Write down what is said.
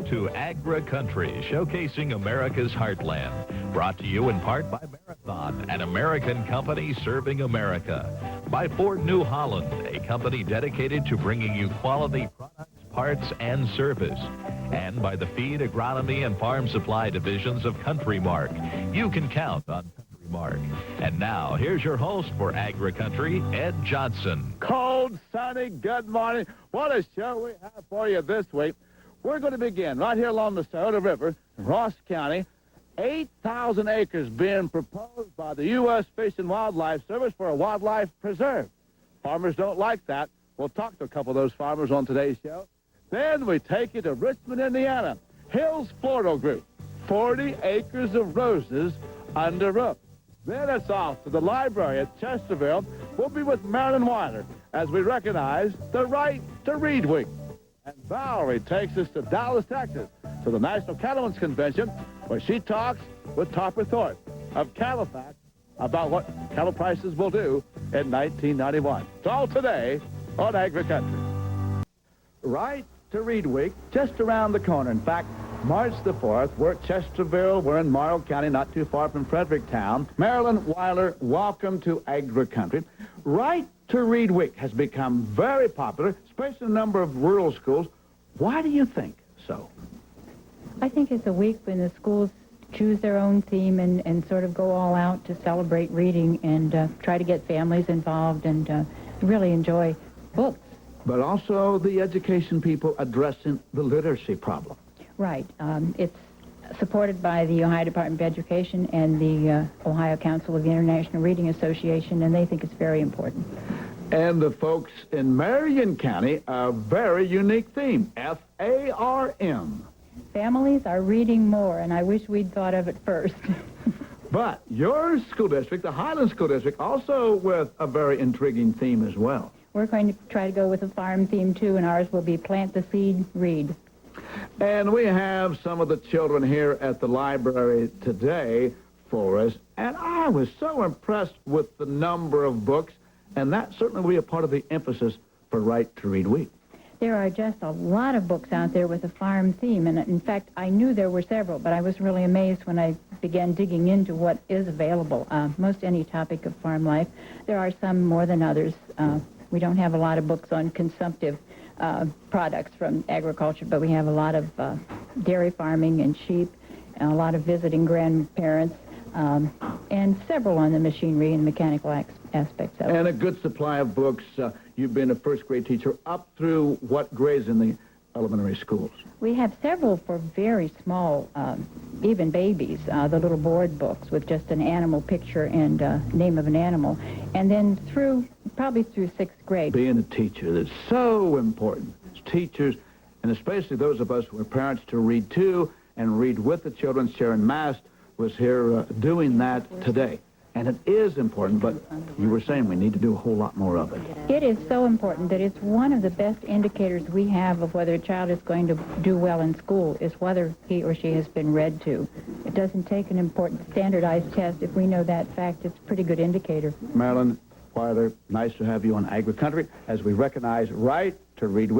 to AgriCountry, showcasing America's heartland. Brought to you in part by Marathon, an American company serving America. By Ford New Holland, a company dedicated to bringing you quality products, parts, and service. And by the Feed, Agronomy, and Farm Supply divisions of Country Mark. You can count on Country Mark. And now, here's your host for AgriCountry, Ed Johnson. Cold, sunny, good morning. What a show we have for you this week. We're going to begin right here along the Selover River in Ross County. 8,000 acres being proposed by the U.S. Fish and Wildlife Service for a wildlife preserve. Farmers don't like that. We'll talk to a couple of those farmers on today's show. Then we take you to Richmond, Indiana. Hills Floral Group, 40 acres of roses under roof. Then it's off to the library at Chesterville. We'll be with Marilyn Weiler as we recognize the Right to Read Week. And Valerie takes us to Dallas, Texas, to the National Cattlemen's Convention, where she talks with Topper Thorpe of Califax about what cattle prices will do in 1991. It's all today on AgriCountry. Right to Read Week, just around the corner. In fact, March the 4th, we're at Chesterville. We're in Morrow County, not too far from Fredericktown. Marilyn Weiler, welcome to AgriCountry. Right to Read Week has become very popular, especially in a number of rural schools. Why do you think so? I think it's a week when the schools choose their own theme and sort of go all out to celebrate reading and try to get families involved and really enjoy books. But also the education people addressing the literacy problem. Right. It's supported by the Ohio Department of Education and the Ohio Council of the International Reading Association, and they think it's very important. And the folks in Marion County, a very unique theme, F-A-R-M. Families are reading more, and I wish we'd thought of it first. But your school district, the Highland School District, also with a very intriguing theme as well. We're going to try to go with a farm theme, too, and ours will be Plant the Seed, Read. And we have some of the children here at the library today for us, and I was so impressed with the number of books, and that certainly will be a part of the emphasis for Right to Read Week. There are just a lot of books out there with a farm theme, and in fact, I knew there were several, but I was really amazed when I began digging into what is available. Most any topic of farm life. There are some more than others. We don't have a lot of books on consumptive products from agriculture, but we have a lot of dairy farming and sheep, and a lot of visiting grandparents, and several on the machinery and mechanical aspects of it. And a good supply of books. You've been a first grade teacher up through what grades in the elementary schools? We have several for very small, even babies, the little board books with just an animal picture and name of an animal. And then probably through 6th grade. Being a teacher is so important. As teachers, and especially those of us who are parents, to read to and read with the children. Sharon Mast was here doing that today. And it is important, but you were saying we need to do a whole lot more of it. It is so important that it's one of the best indicators we have of whether a child is going to do well in school is whether he or she has been read to. It doesn't take an important standardized test. If we know that fact, it's a pretty good indicator. Marilyn Weiler, nice to have you on AgriCountry as we recognize Right to Read Week.